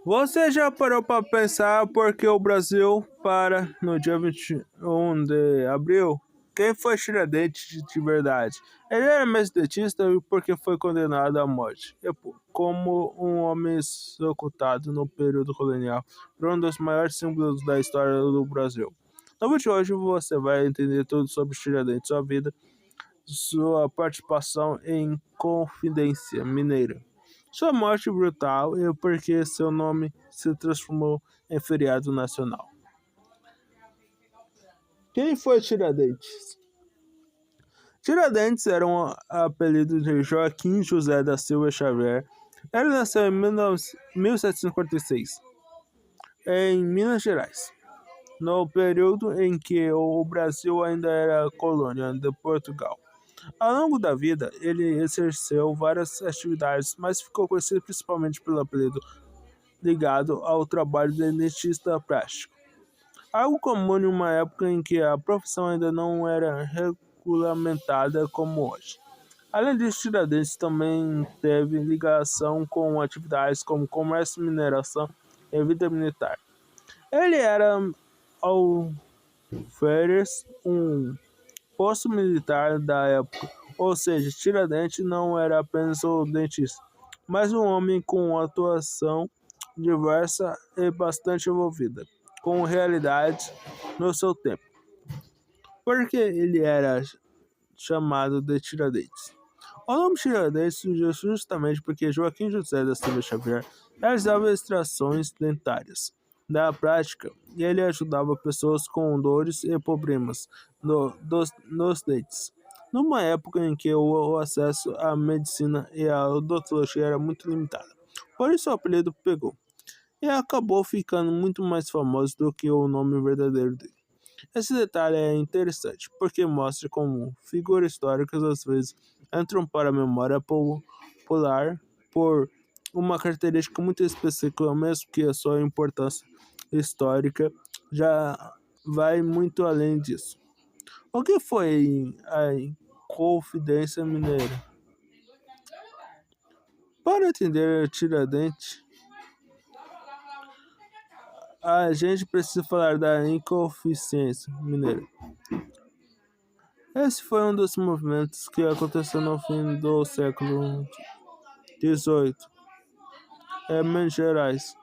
Você já parou para pensar por que o Brasil para no dia 21 de abril? Quem foi Tiradentes de verdade? Ele era mesmo dentista e porque foi condenado à morte, como um homem executado no período colonial, por um dos maiores símbolos da história do Brasil. No vídeo de hoje você vai entender tudo sobre Tiradentes, sua vida, sua participação em Confidência Mineira, sua morte brutal e por que seu nome se transformou em feriado nacional. Quem foi Tiradentes? Tiradentes era um apelido de Joaquim José da Silva Xavier. Ele nasceu em 1746, em Minas Gerais, no período em que o Brasil ainda era colônia de Portugal. Ao longo da vida, ele exerceu várias atividades, mas ficou conhecido principalmente pelo apelido ligado ao trabalho de dentista plástico, algo comum em uma época em que a profissão ainda não era regulamentada como hoje. Além disso, Tiradentes também teve ligação com atividades como comércio, mineração e vida militar. Ele era alferes, um posto militar da época, ou seja, Tiradentes não era apenas um dentista, mas um homem com atuação diversa e bastante envolvida com realidades no seu tempo. Por que ele era chamado de Tiradentes? O nome Tiradentes surgiu justamente porque Joaquim José da Silva Xavier realizava extrações dentárias da prática e ele ajudava pessoas com dores e problemas nos dentes, numa época em que o acesso à medicina e à odontologia era muito limitado. Por isso o apelido pegou e acabou ficando muito mais famoso do que o nome verdadeiro dele. Esse detalhe é interessante, porque mostra como figuras históricas às vezes entram para a memória popular por uma característica muito específica, mesmo que a sua importância histórica já vai muito além disso. O que foi a Confidência Mineira? Para entender Tiradentes, a gente precisa falar da Inconfidência Mineira. Esse foi um dos movimentos que aconteceu no fim do século XVIII, em Minas Gerais,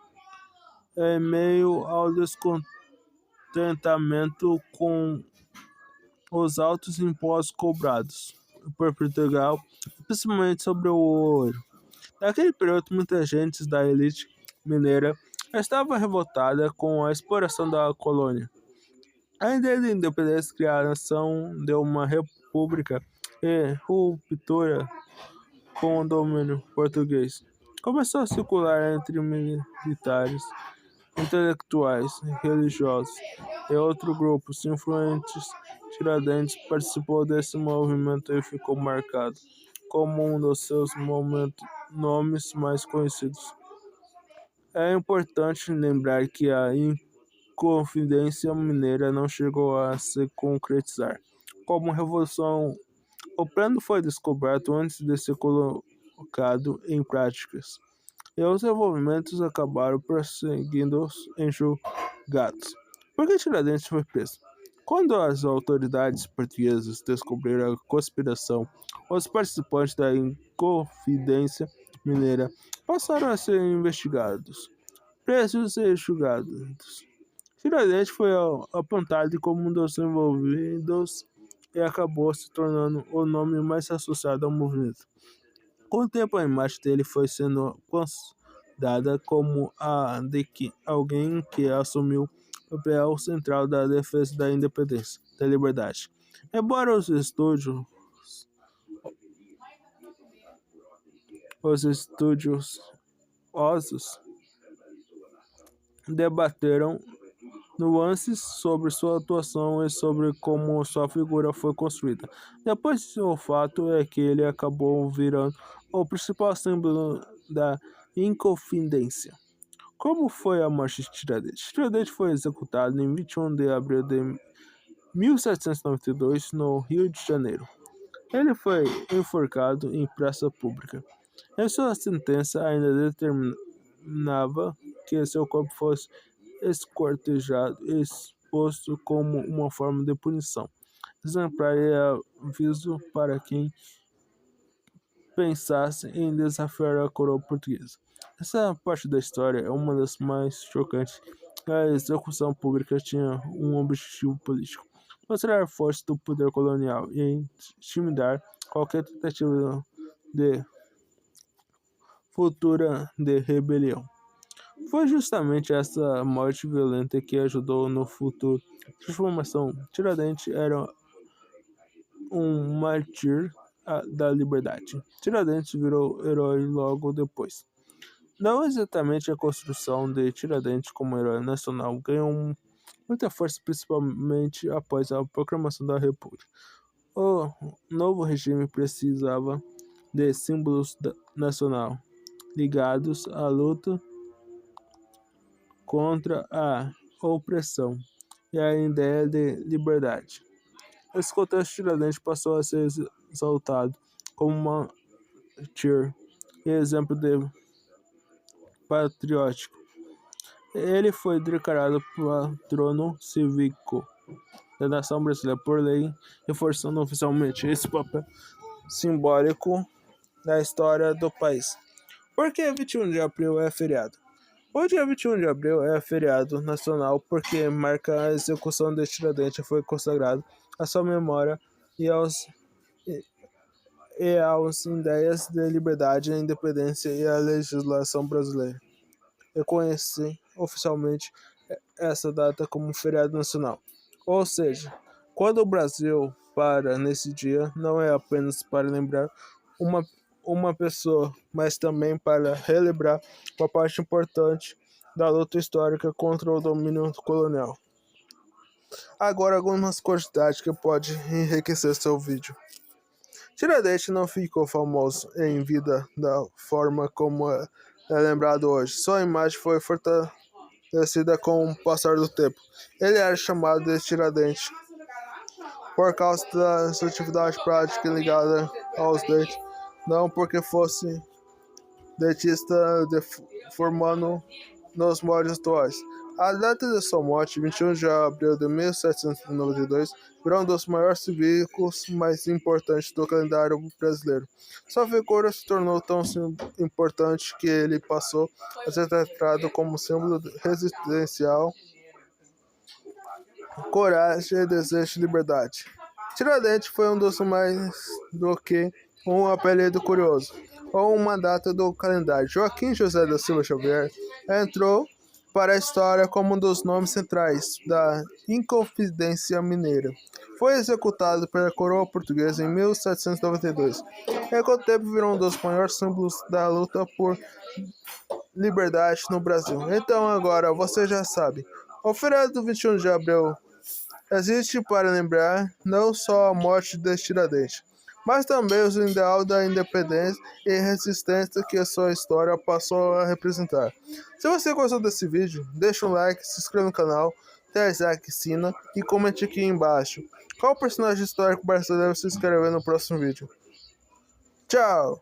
em meio ao descontentamento com os altos impostos cobrados por Portugal, principalmente sobre o ouro. Naquele período, muita gente da elite mineira estava revoltada com a exploração da colônia. A ideia de independência, criação de uma república e ruptura com o domínio português começou a circular entre militares, intelectuais, religiosos e outros grupos influentes. Tiradentes participou desse movimento e ficou marcado como um dos seus nomes mais conhecidos. É importante lembrar que a Inconfidência Mineira não chegou a se concretizar como revolução. O plano foi descoberto antes de ser colocado em práticas, e os envolvimentos acabaram prosseguindo em julgados. Por que Tiradentes foi preso? Quando as autoridades portuguesas descobriram a conspiração, os participantes da Inconfidência Mineira passaram a ser investigados, presos e julgados. Tiradentes foi apontado como um dos envolvidos e acabou se tornando o nome mais associado ao movimento. Com o tempo, a imagem dele foi sendo considerada como a de alguém que assumiu o papel central da defesa da independência, da liberdade. Embora os estudiosos debateram nuances sobre sua atuação e sobre como sua figura foi construída. Depois, o fato é que ele acabou virando o principal símbolo da Inconfidência. Como foi a morte de Tiradentes? Tiradentes foi executado em 21 de abril de 1792, no Rio de Janeiro. Ele foi enforcado em praça pública. Em sua sentença ainda determinava que seu corpo fosse esquartejado e exposto como uma forma de punição exemplar e aviso para quem pensasse em desafiar a coroa portuguesa. Essa parte da história é uma das mais chocantes. A execução pública tinha um objetivo político: mostrar a força do poder colonial e intimidar qualquer tentativa de futura de rebelião. Foi justamente essa morte violenta que ajudou no futuro transformação. Tiradentes era um mártir da liberdade. Tiradentes virou herói logo depois. Não exatamente a construção de Tiradentes como herói nacional ganhou muita força principalmente após a proclamação da República. O novo regime precisava de símbolos nacional ligados à luta contra a opressão e à ideia de liberdade. Esse contexto, Tiradentes passou a ser exaltado como mártir e exemplo de patriótico. Ele foi declarado patrono cívico da nação brasileira por lei, reforçando oficialmente esse papel simbólico na história do país. Por que 21 de abril é feriado? O dia 21 de abril é feriado nacional porque marca a execução de Tiradentes e foi consagrado à sua memória e aos ideias de liberdade, a independência e a legislação brasileira. Reconhece oficialmente essa data como feriado nacional. Ou seja, quando o Brasil para nesse dia, não é apenas para lembrar uma pessoa, mas também para relembrar uma parte importante da luta histórica contra o domínio colonial. Agora, algumas curiosidades que podem enriquecer seu vídeo. Tiradentes não ficou famoso em vida da forma como é lembrado hoje. Sua imagem foi fortalecida com o passar do tempo. Ele era chamado de Tiradentes por causa da sua atividade prática ligada aos dentes, não porque fosse dentista formando nos moldes atuais. A data de sua morte, 21 de abril de 1792, virou um dos maiores cívicos mais importantes do calendário brasileiro. Sua figura se tornou tão importante que ele passou a ser tratado como símbolo residencial, coragem e desejo de liberdade. Tiradentes foi um dos mais do que um apelido curioso, ou uma data do calendário. Joaquim José da Silva Xavier entrou para a história como um dos nomes centrais da Inconfidência Mineira. Foi executado pela coroa portuguesa em 1792. E com o tempo virou um dos maiores símbolos da luta por liberdade no Brasil. Então agora você já sabe, o feriado do 21 de abril existe para lembrar não só a morte de Tiradentes, mas também o ideal da independência e resistência que a sua história passou a representar. Se você gostou desse vídeo, deixa um like, se inscreva no canal, dê like, sina e comente aqui embaixo qual personagem histórico brasileiro se inscrever no próximo vídeo. Tchau!